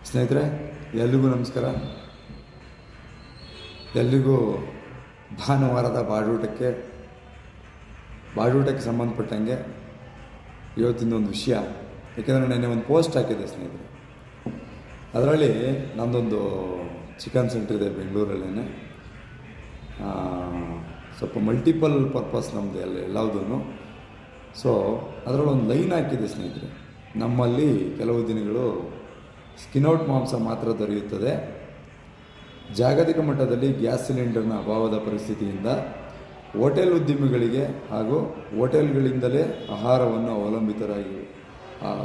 ಸ್ನೇಹಿತರೆ, ಎಲ್ರಿಗೂ ನಮಸ್ಕಾರ. ಎಲ್ರಿಗೂ ಭಾನುವಾರದ ಬಾಡೂಟಕ್ಕೆ ಸಂಬಂಧಪಟ್ಟಂಗೆ ಇವತ್ತಿಂದೊಂದು ವಿಷಯ. ಯಾಕೆಂದರೆ ನೆನ್ನೆ ಒಂದು ಪೋಸ್ಟ್ ಹಾಕಿದ್ದೆ ಸ್ನೇಹಿತರೆ. ಅದರಲ್ಲಿ ನಮ್ಮದೊಂದು ಚಿಕನ್ ಸೆಂಟರ್ ಇದೆ ಬೆಂಗಳೂರಲ್ಲೇ. ಸ್ವಲ್ಪ ಮಲ್ಟಿಪಲ್ ಪರ್ಪಸ್ ನಮ್ಮದು ಎಲ್ಲದೂ. ಸೊ ಅದರಲ್ಲಿ ಒಂದು ಲೈನ್ ಹಾಕಿದೆ ಸ್ನೇಹಿತರೆ. ನಮ್ಮಲ್ಲಿ ಕೆಲವು ದಿನಗಳು ಸ್ಕಿನ್ಔಟ್ ಮಾಂಸ ಮಾತ್ರ ದೊರೆಯುತ್ತದೆ. ಜಾಗತಿಕ ಮಟ್ಟದಲ್ಲಿ ಗ್ಯಾಸ್ ಸಿಲಿಂಡರ್ನ ಅಭಾವದ ಪರಿಸ್ಥಿತಿಯಿಂದ ಹೋಟೆಲ್ ಉದ್ಯಮಿಗಳಿಗೆ ಹಾಗೂ ಹೋಟೆಲ್ಗಳಿಂದಲೇ ಆಹಾರವನ್ನು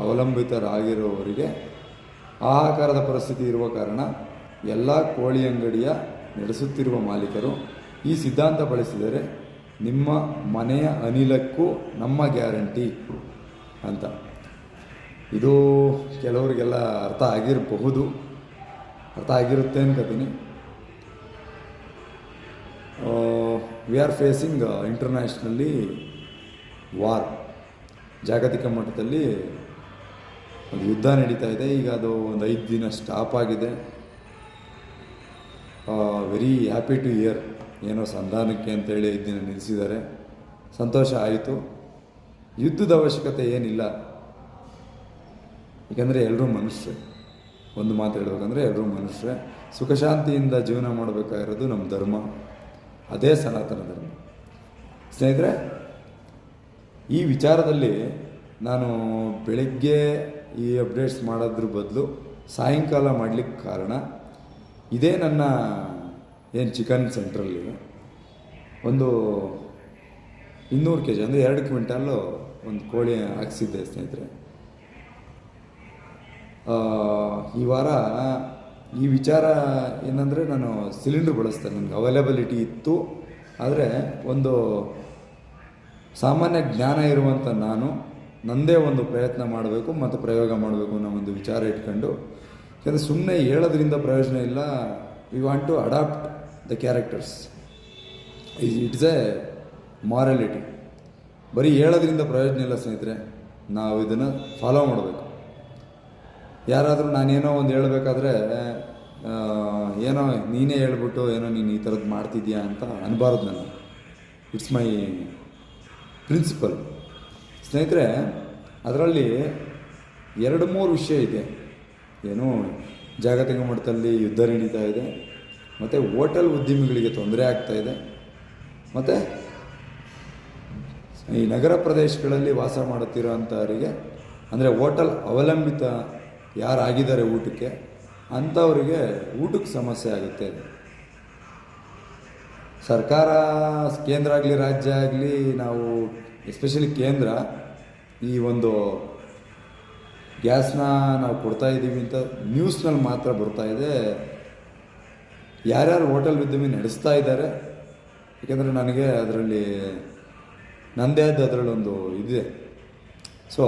ಅವಲಂಬಿತರಾಗಿರುವವರಿಗೆ ಹಾಹಾಕಾರದ ಪರಿಸ್ಥಿತಿ ಇರುವ ಕಾರಣ ಎಲ್ಲ ಕೋಳಿ ಅಂಗಡಿಯ ನಡೆಸುತ್ತಿರುವ ಮಾಲೀಕರು ಈ ಸಿದ್ಧಾಂತ ಬಳಸಿದರೆ ನಿಮ್ಮ ಮನೆಯ ಅನಿಲಕ್ಕೂ ನಮ್ಮ ಗ್ಯಾರಂಟಿ ಅಂತ. ಇದು ಕೆಲವರಿಗೆಲ್ಲ ಅರ್ಥ ಆಗಿರುತ್ತೆ ಅನ್ಕೋತೀನಿ. We are facing internationally war. ಜಾಗತಿಕ ಮಟ್ಟದಲ್ಲಿ ಒಂದು ಯುದ್ಧ ನಡೀತಾ ಇದೆ. ಈಗ ಅದು ಒಂದು 5 ದಿನ ಸ್ಟಾಪ್ ಆಗಿದೆ. Very happy to hear. ಏನೋ ಸಂಧಾನಕ್ಕೆ ಅಂತೇಳಿ 5 ದಿನ ನಿಲ್ಲಿಸಿದ್ದಾರೆ. ಸಂತೋಷ ಆಯಿತು. ಯುದ್ಧದ ಅವಶ್ಯಕತೆ ಏನಿಲ್ಲ. ಏಕೆಂದರೆ ಎಲ್ಲರೂ ಮನುಷ್ಯರೇ. ಒಂದು ಮಾತು ಹೇಳ್ಬೇಕಂದ್ರೆ ಎಲ್ಲರೂ ಮನುಷ್ಯರೇ. ಸುಖ ಶಾಂತಿಯಿಂದ ಜೀವನ ಮಾಡಬೇಕಾಗಿರೋದು ನಮ್ಮ ಧರ್ಮ. ಅದೇ ಸನಾತನ ಧರ್ಮ. ಸ್ನೇಹಿತರೆ, ಈ ವಿಚಾರದಲ್ಲಿ ನಾನು ಬೆಳಗ್ಗೆ ಈ ಅಪ್ಡೇಟ್ಸ್ ಮಾಡೋದ್ರ ಬದಲು ಸಾಯಂಕಾಲ ಮಾಡಲಿಕ್ಕೆ ಕಾರಣ ಇದೇ. ನನ್ನ ಏನು ಚಿಕನ್ ಸೆಂಟ್ರಲ್ಲಿ ಒಂದು 200 kg ಅಂದರೆ 2 ಕ್ವಿಂಟಾಲು ಒಂದು ಕೋಳಿ ಹಾಕ್ಸಿದ್ದೆ ಸ್ನೇಹಿತರೆ. ಈ ವಾರ ಈ ವಿಚಾರ ಏನಂದರೆ, ನಾನು ಸಿಲಿಂಡ್ರ್ ಬಳಸ್ತೇನೆ. ನನಗೆ ಅವೈಲಬಿಲಿಟಿ ಇತ್ತು. ಆದರೆ ಒಂದು ಸಾಮಾನ್ಯ ಜ್ಞಾನ ಇರುವಂಥ ನನ್ನದೇ ಒಂದು ಪ್ರಯತ್ನ ಮಾಡಬೇಕು ಮತ್ತು ಪ್ರಯೋಗ ಮಾಡಬೇಕು ಅನ್ನೋ ಒಂದು ವಿಚಾರ ಇಟ್ಕೊಂಡು. ಯಾಕಂದರೆ ಸುಮ್ಮನೆ ಹೇಳೋದ್ರಿಂದ ಪ್ರಯೋಜನ ಇಲ್ಲ. We want to adapt the characters. It's a morality. ಬರೀ ಹೇಳೋದ್ರಿಂದ ಪ್ರಯೋಜನ ಇಲ್ಲ ಸ್ನೇಹಿತರೆ. ನಾವು ಇದನ್ನು ಫಾಲೋ ಮಾಡಬೇಕು. ಯಾರಾದರೂ ನಾನೇನೋ ಒಂದು ಹೇಳಬೇಕಾದ್ರೆ ಏನೋ ನೀನೇ ಹೇಳ್ಬಿಟ್ಟು ಏನೋ ನೀನು ಈ ಥರದ್ದು ಮಾಡ್ತಿದ್ಯಾ ಅಂತ ಅನ್ಬಾರ್ದು. ನಾನು ಇಟ್ಸ್ ಮೈ ಪ್ರಿನ್ಸಿಪಲ್. ಸ್ನೇಹಿತರೆ, ಅದರಲ್ಲಿ 2-3 ವಿಷಯ ಇದೆ. ಏನು, ಜಾಗತಿಕ ಮಟ್ಟದಲ್ಲಿ ಯುದ್ಧ ನಡೀತಾ ಇದೆ, ಮತ್ತು ಹೋಟೆಲ್ ಉದ್ಯಮಿಗಳಿಗೆ ತೊಂದರೆ ಆಗ್ತಾಯಿದೆ, ಮತ್ತು ಈ ನಗರ ಪ್ರದೇಶಗಳಲ್ಲಿ ವಾಸ ಮಾಡುತ್ತಿರೋ ಅಂಥವರಿಗೆ, ಅಂದರೆ ಹೋಟೆಲ್ ಅವಲಂಬಿತ ಯಾರಾಗಿದ್ದಾರೆ ಊಟಕ್ಕೆ, ಅಂಥವರಿಗೆ ಊಟಕ್ಕೆ ಸಮಸ್ಯೆ ಆಗುತ್ತೆ. ಸರ್ಕಾರ, ಕೇಂದ್ರ ಆಗಲಿ ರಾಜ್ಯ ಆಗಲಿ, ನಾವು ಎಸ್ಪೆಷಲಿ ಕೇಂದ್ರ ಈ ಒಂದು ಗ್ಯಾಸ್ನ ನಾವು ಕೊಡ್ತಾ ಇದ್ದೀವಿ ಅಂತ ನ್ಯೂಸ್ನಲ್ಲಿ ಮಾತ್ರ ಬರ್ತಾ ಇದೆ. ಯಾರ್ಯಾರು ಹೋಟೆಲ್ ಉದ್ಯಮಿ ನಡೆಸ್ತಾ ಇದ್ದಾರೆ, ಏಕೆಂದರೆ ನನಗೆ ಅದರಲ್ಲಿ ನನ್ನದೇ ಆದ ಅದರಲ್ಲೊಂದು ಇದೆ. ಸೊ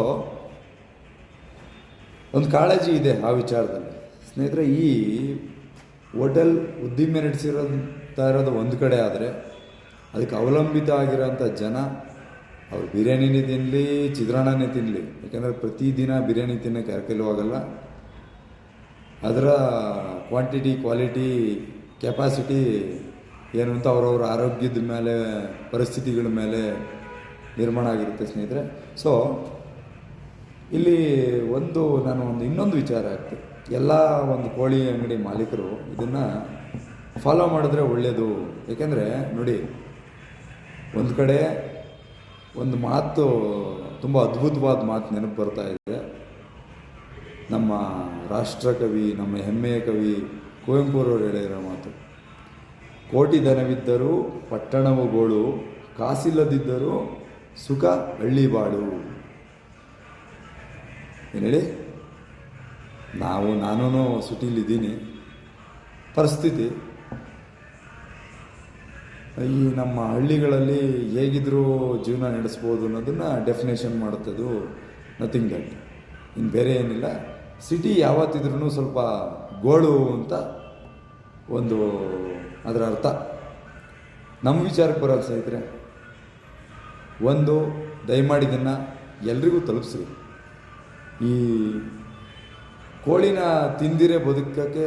ಒಂದು ಕಾಳಜಿ ಇದೆ ಆ ವಿಚಾರದಲ್ಲಿ. ಸ್ನೇಹಿತರೆ, ಈ ಹೋಟೆಲ್ ಉದ್ದಿಮೆ ಇರೋದು ಒಂದು ಕಡೆ ಆದರೆ, ಅದಕ್ಕೆ ಅವಲಂಬಿತ ಆಗಿರೋಂಥ ಜನ ಅವ್ರು ಬಿರಿಯಾನಿನೇ ತಿನ್ನಲಿ, ಚಿತ್ರಾನ್ನನೇ ತಿನ್ನಲಿ. ಯಾಕೆಂದರೆ ಪ್ರತಿದಿನ ಬಿರಿಯಾನಿ ತಿನ್ನೋಕ್ಕೆ ಯಾರ ಕೈಲೂ ಆಗಲ್ಲ. ಅದರ ಕ್ವಾಂಟಿಟಿ, ಕ್ವಾಲಿಟಿ, ಕೆಪಾಸಿಟಿ ಏನು ಅಂತ ಅವ್ರವ್ರ ಆರೋಗ್ಯದ ಮೇಲೆ, ಪರಿಸ್ಥಿತಿಗಳ ಮೇಲೆ ನಿರ್ಮಾಣ ಆಗಿರುತ್ತೆ ಸ್ನೇಹಿತರೆ. ಸೊ ಇಲ್ಲಿ ಇನ್ನೊಂದು ವಿಚಾರ ಆಗ್ತದೆ. ಎಲ್ಲ ಒಂದು ಕೋಳಿ ಅಂಗಡಿ ಮಾಲೀಕರು ಇದನ್ನು ಫಾಲೋ ಮಾಡಿದ್ರೆ ಒಳ್ಳೆಯದು. ಏಕೆಂದರೆ ನೋಡಿ, ಒಂದು ಕಡೆ ಒಂದು ಮಾತು, ತುಂಬ ಅದ್ಭುತವಾದ ಮಾತು ನೆನಪು ಬರ್ತಾ ಇದೆ. ನಮ್ಮ ರಾಷ್ಟ್ರಕವಿ, ನಮ್ಮ ಹೆಮ್ಮೆಯ ಕವಿ ಕುವೆಂಪುರವರು ಹೇಳಿರೋ ಮಾತು: ಕೋಟಿ ಧನವಿದ್ದರೂ ಪಟ್ಟಣವು ಗೋಳು, ಕಾಸಿಲ್ಲದಿದ್ದರೂ ಸುಖ ಹಳ್ಳಿಬಾಳು. ಏನು ಹೇಳಿ, ನಾನು ಸಿಟಿಲಿದ್ದೀನಿ. ಪರಿಸ್ಥಿತಿ ಈ ನಮ್ಮ ಹಳ್ಳಿಗಳಲ್ಲಿ ಹೇಗಿದ್ರೂ ಜೀವನ ನಡೆಸ್ಬೋದು ಅನ್ನೋದನ್ನು ಡೆಫಿನೇಷನ್ ಮಾಡುತ್ತದು. Nothing that. ಇನ್ನು ಬೇರೆ ಏನಿಲ್ಲ. ಸಿಟಿ ಯಾವತ್ತಿದ್ರೂ ಸ್ವಲ್ಪ ಗೋಳು ಅಂತ ಒಂದು ಅದರ ಅರ್ಥ. ನಮ್ಮ ವಿಚಾರಕ್ಕೆ ಬರೋದು ಸ್ನೇಹಿತರೆ, ದಯಮಾಡಿ ಇದನ್ನು ಎಲ್ರಿಗೂ ತಲುಪಿಸ್ರಿ. ಈ ಕೋಳಿನ ತಿಂದಿರೇ ಬದುಕೋಕ್ಕೆ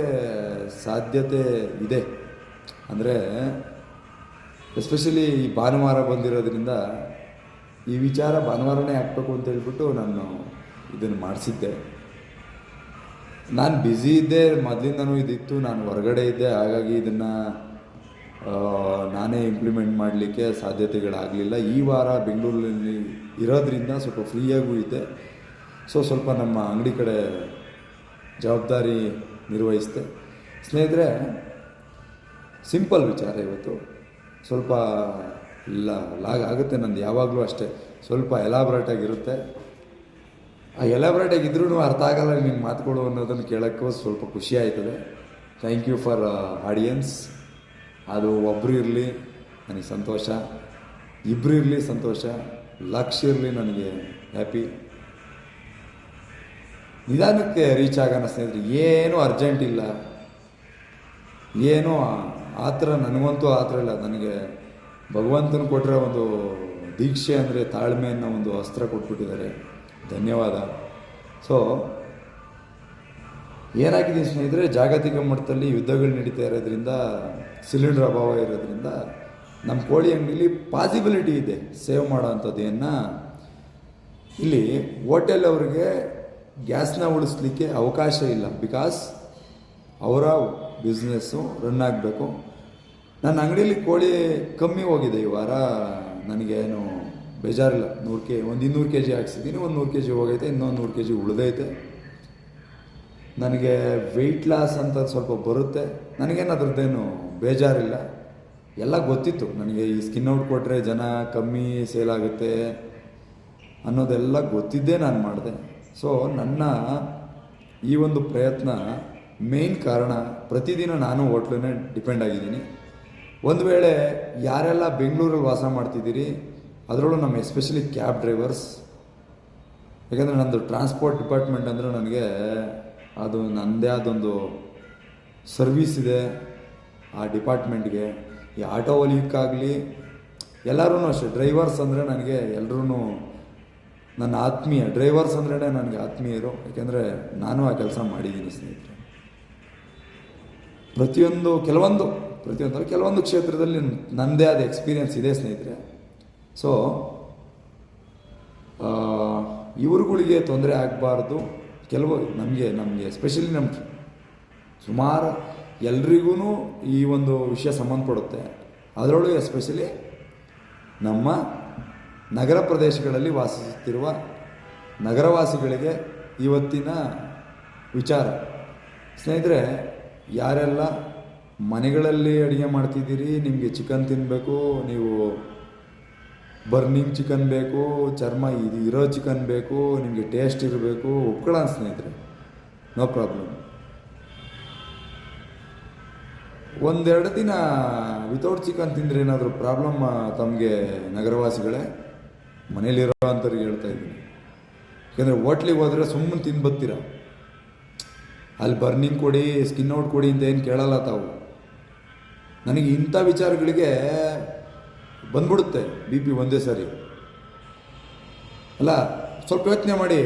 ಸಾಧ್ಯತೆ ಇದೆ. ಅಂದರೆ ಎಸ್ಪೆಷಲಿ ಈ ಭಾನುವಾರ ಬಂದಿರೋದ್ರಿಂದ ಈ ವಿಚಾರ ಭಾನುವಾರನೇ ಹಾಕ್ಬೇಕು ಅಂತ ಹೇಳ್ಬಿಟ್ಟು ನಾನು ಇದನ್ನು ಮಾಡಿಸಿದ್ದೆ. ನಾನು ಬ್ಯುಸಿ ಇದ್ದೆ, ಮೊದಲಿಂದನೂ ಇದಿತ್ತು, ನಾನು ಹೊರಗಡೆ ಇದ್ದೆ. ಹಾಗಾಗಿ ಇದನ್ನು ನಾನೇ ಇಂಪ್ಲಿಮೆಂಟ್ ಮಾಡಲಿಕ್ಕೆ ಸಾಧ್ಯತೆಗಳಾಗಲಿಲ್ಲ. ಈ ವಾರ ಬೆಂಗಳೂರಲ್ಲಿ ಇರೋದ್ರಿಂದ ಸ್ವಲ್ಪ ಫ್ರೀಯಾಗೂ ಇದ್ದೆ. ಸ್ವಲ್ಪ ನಮ್ಮ ಅಂಗಡಿ ಕಡೆ ಜವಾಬ್ದಾರಿ ನಿರ್ವಹಿಸಿದೆ. ಸ್ನೇಹಿತರೆ, ಸಿಂಪಲ್ ವಿಚಾರ ಇವತ್ತು. ಸ್ವಲ್ಪ ಲಾಗ್ ಆಗುತ್ತೆ ನಂದು, ಯಾವಾಗಲೂ ಅಷ್ಟೇ. ಸ್ವಲ್ಪ ಎಲಾಬ್ರೇಟಾಗಿರುತ್ತೆ. ಆ ಎಲಾಬ್ರೇಟಾಗಿದ್ರೂ ಅರ್ಥ ಆಗಲ್ಲ ನಿನ್ನ ಮಾತುಗಳು ಅನ್ನೋದನ್ನು ಕೇಳೋಕ್ಕೂ ಸ್ವಲ್ಪ ಖುಷಿ ಆಯ್ತದೆ. Thank you for audience. ಅದು ಒಬ್ಬರು ಇರಲಿ ನನಗೆ ಸಂತೋಷ, ಇಬ್ಬರು ಇರಲಿ ಸಂತೋಷ, ಲಕ್ಷ ಇರಲಿ ನನಗೆ ಹ್ಯಾಪಿ. ನಿಧಾನಕ್ಕೆ ರೀಚ್ ಆಗೋಣ ಸ್ನೇಹಿತರೆ. ಏನೂ ಅರ್ಜೆಂಟ್ ಇಲ್ಲ, ಏನೂ ಆ ಥರ ನನಗಂತೂ ಆ ಥರ ಇಲ್ಲ. ನನಗೆ ಭಗವಂತನ ಕೊಟ್ಟರೆ ಒಂದು ದೀಕ್ಷೆ ಅಂದರೆ ತಾಳ್ಮೆ ಅನ್ನೋ ಒಂದು ಅಸ್ತ್ರ ಕೊಟ್ಬಿಟ್ಟಿದ್ದಾರೆ. ಧನ್ಯವಾದ. ಏನಾಗಿದೆ ಸ್ನೇಹಿತರೆ, ಜಾಗತಿಕ ಮಟ್ಟದಲ್ಲಿ ಯುದ್ಧಗಳು ನಡೀತಾ ಇರೋದ್ರಿಂದ, ಸಿಲಿಂಡರ್ ಅಭಾವ ಇರೋದ್ರಿಂದ ನಮ್ಮ ಕೋಳಿ ಅಂಗಡಿಲಿ ಪಾಸಿಬಿಲಿಟಿ ಇದೆ ಸೇವ್ ಮಾಡೋ ಅಂಥದ್ದೇನು. ಇಲ್ಲಿ ಹೋಟೆಲ್ ಅವ್ರಿಗೆ ಗ್ಯಾಸ್ನ ಉಳಿಸ್ಲಿಕ್ಕೆ ಅವಕಾಶ ಇಲ್ಲ. ಬಿಕಾಸ್ ಅವರ ಬಿಸ್ನೆಸ್ಸು ರನ್ ಆಗಬೇಕು. ನನ್ನ ಅಂಗಡಿಯಲ್ಲಿ ಕೋಳಿ ಕಮ್ಮಿ ಹೋಗಿದೆ ಈ ವಾರ. ನನಗೇನು ಬೇಜಾರಿಲ್ಲ. 200 ಕೆ ಜಿ ಹಾಕ್ಸಿದ್ದೀನಿ, 100 ಕೆ ಜಿ ಹೋಗೈತೆ, ಇನ್ನೊಂದು 100 ಕೆ ಜಿ ಉಳಿದೈತೆ. ನನಗೆ ವೆಯ್ಟ್ ಲಾಸ್ ಅಂತ ಸ್ವಲ್ಪ ಬರುತ್ತೆ. ನನಗೇನು ಅದ್ರದ್ದೇನು ಬೇಜಾರಿಲ್ಲ. ಎಲ್ಲ ಗೊತ್ತಿತ್ತು ನನಗೆ. ಈ ಸ್ಕಿನ್ ಔಟ್ ಕೊಟ್ಟರೆ ಜನ ಕಮ್ಮಿ ಸೇಲ್ ಆಗುತ್ತೆ ಅನ್ನೋದೆಲ್ಲ ಗೊತ್ತಿದ್ದೇ ನಾನು ಮಾಡಿದೆ. ನನ್ನ ಈ ಒಂದು ಪ್ರಯತ್ನ ಮೇಯ್ನ್ ಕಾರಣ, ಪ್ರತಿದಿನ ನಾನು ಹೋಟ್ಲನ್ನೇ ಡಿಪೆಂಡ್ ಆಗಿದ್ದೀನಿ. ಒಂದು ವೇಳೆ ಯಾರೆಲ್ಲ ಬೆಂಗಳೂರಲ್ಲಿ ವಾಸ ಮಾಡ್ತಿದ್ದೀರಿ, ಅದರಲ್ಲೂ ನಮ್ಮ ಎಸ್ಪೆಷಲಿ ಕ್ಯಾಬ್ ಡ್ರೈವರ್ಸ್, ಯಾಕಂದರೆ ನಂದು ಟ್ರಾನ್ಸ್ಪೋರ್ಟ್ ಡಿಪಾರ್ಟ್ಮೆಂಟ್ ಅಂದರೆ ನನಗೆ ಅದು ನನ್ನದೇ ಆದೊಂದು ಸರ್ವೀಸ್ ಇದೆ ಆ ಡಿಪಾರ್ಟ್ಮೆಂಟ್ಗೆ. ಈ ಆಟೋ ಹೊಲಿಯಕ್ಕಾಗಲಿ ಎಲ್ಲರೂ ಅಷ್ಟೇ. ಡ್ರೈವರ್ಸ್ ಅಂದರೆ ನನಗೆ ಎಲ್ಲರೂ ನನ್ನ ಆತ್ಮೀಯ. ಡ್ರೈವರ್ಸ್ ಅಂದ್ರೇ ನನಗೆ ಆತ್ಮೀಯರು. ಯಾಕೆಂದರೆ ನಾನು ಆ ಕೆಲಸ ಮಾಡಿದ್ದೀನಿ ಸ್ನೇಹಿತರೆ. ಕೆಲವೊಂದು ಕ್ಷೇತ್ರದಲ್ಲಿ ನನ್ನದೇ ಆದ ಎಕ್ಸ್ಪೀರಿಯನ್ಸ್ ಇದೆ ಸ್ನೇಹಿತರೆ. ಇವ್ರುಗಳಿಗೆ ತೊಂದರೆ ಆಗಬಾರ್ದು. ನಮಗೆ ಎಸ್ಪೆಷಲಿ ನಮ್ಮ ಸುಮಾರು ಎಲ್ರಿಗೂ ಈ ಒಂದು ವಿಷಯ ಸಂಬಂಧಪಡುತ್ತೆ. ಅದರೊಳಗೆ ಎಸ್ಪೆಷಲಿ ನಮ್ಮ ನಗರ ಪ್ರದೇಶಗಳಲ್ಲಿ ವಾಸಿಸುತ್ತಿರುವ ನಗರವಾಸಿಗಳಿಗೆ ಇವತ್ತಿನ ವಿಚಾರ. ಸ್ನೇಹಿತರೆ, ಯಾರೆಲ್ಲ ಮನೆಗಳಲ್ಲಿ ಅಡುಗೆ ಮಾಡ್ತಿದ್ದೀರಿ, ನಿಮಗೆ ಚಿಕನ್ ತಿನ್ನಬೇಕು, ನೀವು ಬರ್ನಿಂಗ್ ಚಿಕನ್ ಬೇಕು, ಚರ್ಮ ಇರೋ ಚಿಕನ್ ಬೇಕು, ನಿಮಗೆ ಟೇಸ್ಟ್ ಇರಬೇಕು, ಒಪ್ಕೊಳ್ಳೋಣ ಸ್ನೇಹಿತರೆ, ನೋ ಪ್ರಾಬ್ಲಮ್. 1-2 ದಿನ ವಿತೌಟ್ ಚಿಕನ್ ತಿಂದರೆ ಏನಾದರೂ ಪ್ರಾಬ್ಲಮ್ ತಮಗೆ ನಗರವಾಸಿಗಳೇ? ಮನೇಲಿರೋ ಅಂಥವ್ರಿಗೆ ಹೇಳ್ತಾ ಇದ್ದೀನಿ. ಯಾಕೆಂದರೆ ಹೋಟ್ಲಿಗೆ ಹೋದರೆ ಸುಮ್ಮನೆ ತಿಂದು ಬರ್ತೀರ. ಅಲ್ಲಿ ಬರ್ನಿಂಗ್ ಕೊಡಿ, ಸ್ಕಿನ್ ಔಟ್ ಕೊಡಿ ಅಂತ ಏನು ಕೇಳಲ್ಲ ತಾವು. ನನಗೆ ಇಂಥ ವಿಚಾರಗಳಿಗೆ ಬಂದ್ಬಿಡುತ್ತೆ BP ಒಂದೇ ಸಾರಿ. ಅಲ್ಲ, ಸ್ವಲ್ಪ ಯೋಚನೆ ಮಾಡಿ.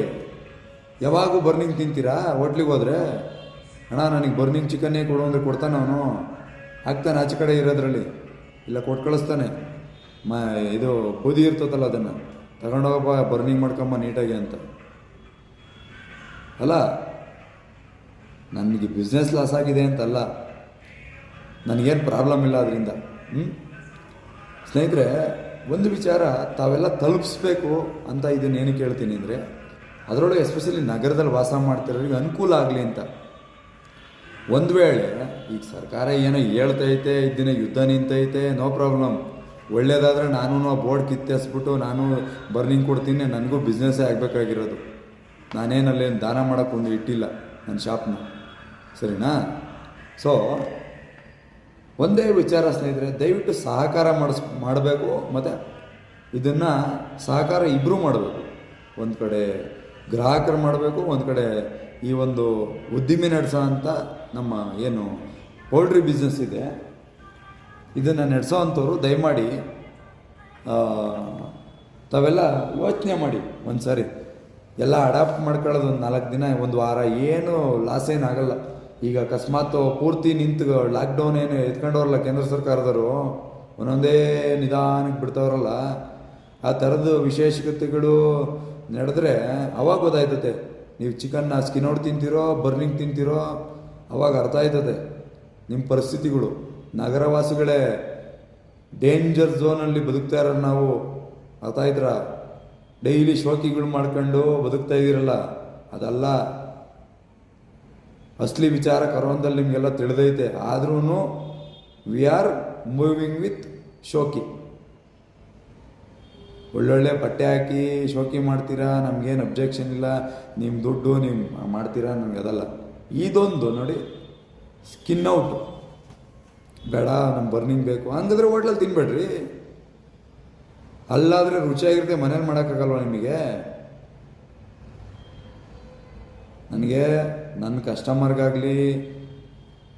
ಯಾವಾಗೂ ಬರ್ನಿಂಗ್ ತಿಂತೀರಾ ಹೋಟ್ಲಿಗೆ ಹೋದರೆ? ಅಣ್ಣ ನನಗೆ ಬರ್ನಿಂಗ್ ಚಿಕನ್ನೇ ಕೊಡು ಅಂದರೆ ಕೊಡ್ತಾನೆ ಅವನು. ಹಾಕ್ತಾನೆ ಆಚೆ ಕಡೆ ಇರೋದ್ರಲ್ಲಿ, ಇಲ್ಲ ಕೊಟ್ಟು ಕಳಿಸ್ತಾನೆ. ಇದು ಬೂದಿ ಇರ್ತದಲ್ಲ, ಅದನ್ನು ತಗೊಂಡೋಗಪ್ಪ ಬರ್ನಿಂಗ್ ಮಾಡ್ಕೊಂಬ ನೀಟಾಗಿ ಅಂತ. ಅಲ್ಲ, ನನಗೆ ಬಿಸ್ನೆಸ್ ಲಾಸ್ ಆಗಿದೆ ಅಂತಲ್ಲ, ನನಗೇನು ಪ್ರಾಬ್ಲಮ್ ಇಲ್ಲ ಅದರಿಂದ. ಸ್ನೇಹಿತರೆ, ಒಂದು ವಿಚಾರ ತಾವೆಲ್ಲ ತಲುಪಿಸ್ಬೇಕು ಅಂತ ಇದನ್ನು ಏನು ಕೇಳ್ತೀನಿ ಅಂದರೆ, ಅದರೊಳಗೆ ಎಸ್ಪೆಷಲಿ ನಗರದಲ್ಲಿ ವಾಸ ಮಾಡ್ತಿರೋರಿಗೆ ಅನುಕೂಲ ಆಗಲಿ ಅಂತ. ಒಂದು ವೇಳೆ ಈಗ ಸರ್ಕಾರ ಏನೋ ಹೇಳ್ತೈತೆ, ಇದನ್ನ ಯುದ್ಧ ನಿಂತೈತೆ, ನೋ ಪ್ರಾಬ್ಲಮ್, ಒಳ್ಳೇದಾದರೆ ನಾನು ಆ ಬೋರ್ಡ್ ಕಿತ್ತೆಸ್ಬಿಟ್ಟು ನಾನು ಬರ್ನಿಂಗ್ ಕೊಡ್ತೀನಿ, ನನಗೂ ಬಿಸ್ನೆಸ್ಸೇ ಆಗಬೇಕಾಗಿರೋದು. ನಾನೇನಲ್ಲೇನು ದಾನ ಮಾಡೋಕ್ಕೊಂದು ಇಟ್ಟಿಲ್ಲ ನನ್ನ ಶಾಪ್ನ, ಸರಿನಾ? ಒಂದೇ ವಿಚಾರ ಸ್ನೇಹಿತರೆ, ದಯವಿಟ್ಟು ಸಹಕಾರ ಮಾಡಬೇಕು. ಮತ್ತು ಇದನ್ನು ಸಹಕಾರ ಇಬ್ಬರೂ ಮಾಡಬೇಕು. ಒಂದು ಕಡೆ ಗ್ರಾಹಕರು ಮಾಡಬೇಕು, ಒಂದು ಕಡೆ ಈ ಒಂದು ಉದ್ದಿಮೆ ನಡೆಸೋ ಅಂಥ ನಮ್ಮ ಏನು ಪೌಲ್ಟ್ರಿ ಬಿಸ್ನೆಸ್ ಇದೆ, ಇದನ್ನು ನಡೆಸೋ ಅಂಥವ್ರು ದಯಮಾಡಿ ತಾವೆಲ್ಲ ಯೋಚನೆ ಮಾಡಿ ಒಂದು ಸಾರಿ. ಎಲ್ಲ ಅಡಾಪ್ಟ್ ಮಾಡ್ಕೊಳ್ಳೋದು ಒಂದು 4 ದಿನ 1 ವಾರ, ಏನು ಲಾಸ್ ಏನಾಗಲ್ಲ. ಈಗ ಅಕಸ್ಮಾತ್ ಪೂರ್ತಿ ನಿಂತು ಲಾಕ್ಡೌನ್ ಏನು ಎತ್ಕೊಂಡವ್ರಲ್ಲ ಕೇಂದ್ರ ಸರ್ಕಾರದವರು, ಒಂದೊಂದೇ ನಿಧಾನಕ್ಕೆ ಬಿಡ್ತವ್ರಲ್ಲ, ಆ ಥರದ್ದು ವಿಶೇಷತೆಗಳು ನಡೆದ್ರೆ ಅವಾಗ ಗೊತ್ತಾಯ್ತದೆ. ನೀವು ಚಿಕನ್ನ ಸ್ಕಿನ್ ಔಟ್ ತಿಂತೀರೋ ಬರ್ನಿಂಗ್ ತಿಂತೀರೋ ಅವಾಗ ಅರ್ಥ ಆಯ್ತದೆ ನಿಮ್ಮ ಪರಿಸ್ಥಿತಿಗಳು. ನಗರವಾಸಿಗಳೇ ಡೇಂಜರ್ ಝೋನಲ್ಲಿ ಬದುಕ್ತಾ ಇರೋ ನಾವು, ಅರ್ಥ ಆಯ್ತರ? ಡೈಲಿ ಶೋಕಿಗಳು ಮಾಡ್ಕೊಂಡು ಬದುಕ್ತಾ ಇದ್ದೀರಲ್ಲ, ಅದಲ್ಲ ಅಸಲಿ ವಿಚಾರ. ಕರೋನದಲ್ಲಿ ನಿಮಗೆಲ್ಲ ತಿಳಿದೈತೆ, ಆದ್ರೂ ವಿ ಆರ್ ಮೂವಿಂಗ್ ವಿತ್ ಶೋಕಿ. ಒಳ್ಳೊಳ್ಳೆ ಬಟ್ಟೆ ಹಾಕಿ ಶೋಕಿ ಮಾಡ್ತೀರಾ, ನಮಗೇನು ಅಬ್ಜೆಕ್ಷನ್ ಇಲ್ಲ, ನಿಮ್ಮ ದುಡ್ಡು ನೀವು ಮಾಡ್ತೀರಾ, ನಮ್ಗೆ ಅದಲ್ಲ. ಇದೊಂದು ನೋಡಿ, ಸ್ಕಿನ್ ಔಟ್ ಬೇಡ, ನಮ್ಗೆ ಬರ್ನಿಂಗ್ ಬೇಕು ಹಂಗಂದ್ರೆ ಹೋಟ್ಲಲ್ಲಿ ತಿನ್ಬೇಡ್ರಿ. ಅಲ್ಲಾದರೆ ರುಚಿಯಾಗಿರುತ್ತೆ, ಮನೇಲಿ ಮಾಡೋಕ್ಕಾಗಲ್ವ ನಿಮಗೆ? ನನಗೆ ನನ್ನ ಕಸ್ಟಮರ್ಗಾಗಲಿ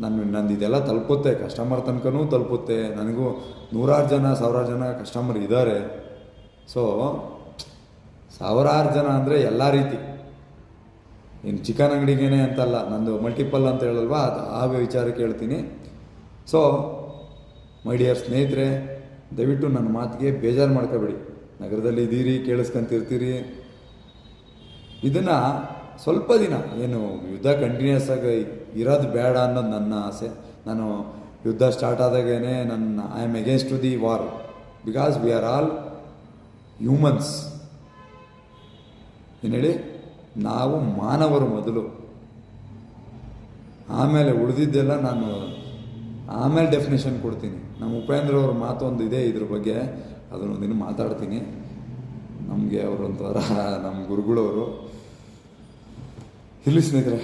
ನಂದು ಇದೆಲ್ಲ ತಲುಪುತ್ತೆ, ಕಸ್ಟಮರ್ ತನಕನೂ ತಲುಪುತ್ತೆ. ನನಗೂ 100 ಜನ 1000 ಜನ ಕಸ್ಟಮರ್ ಇದ್ದಾರೆ. ಸೊ 1000 ಜನ ಅಂದರೆ ಎಲ್ಲ ರೀತಿ, ಇನ್ನು ಚಿಕನ್ ಅಂಗಡಿಗೇನೆ ಅಂತಲ್ಲ, ನಂದು ಮಲ್ಟಿಪಲ್ ಅಂತ ಹೇಳಲ್ವಾ, ಅದು ಆ ವಿಚಾರಕ್ಕೆ ಹೇಳ್ತೀನಿ. ಸೊ ಮೈ ಡಿಯರ್ ಸ್ನೇಹಿತರೆ, ದಯವಿಟ್ಟು ನನ್ನ ಮಾತಿಗೆ ಬೇಜಾರು ಮಾಡ್ಕೋಬೇಡಿ. ನಗರದಲ್ಲಿ ಇದ್ದೀರಿ, ಕೇಳಿಸ್ಕೊಂತಿರ್ತೀರಿ. ಇದನ್ನು ಸ್ವಲ್ಪ ದಿನ, ಏನು ಯುದ್ಧ ಕಂಟಿನ್ಯೂಸ್ ಆಗಿ ಇರೋದು ಬೇಡ ಅನ್ನೋದು ನನ್ನ ಆಸೆ. ನಾನು ಯುದ್ಧ ಸ್ಟಾರ್ಟ್ ಆದಾಗೇ I am against to the war, because we are all humans. ಏನು ಹೇಳಿ, ನಾವು ಮಾನವರು ಮೊದಲು, ಆಮೇಲೆ ಉಳಿದಿದ್ದೆಲ್ಲ ನಾನು ಆಮೇಲೆ ಡೆಫಿನೇಷನ್ ಕೊಡ್ತೀನಿ. ನಮ್ಮ ಉಪೇಂದ್ರ ಅವ್ರ ಮಾತೊಂದು ಇದೆ ಇದ್ರ ಬಗ್ಗೆ, ಅದನ್ನೊಂದಿನ ಮಾತಾಡ್ತೀನಿ. ನಮಗೆ ಅವರೊಂಥರ ನಮ್ಮ ಗುರುಗಳವರು. ಇರಲಿ ಸ್ನೇಹಿತರೆ.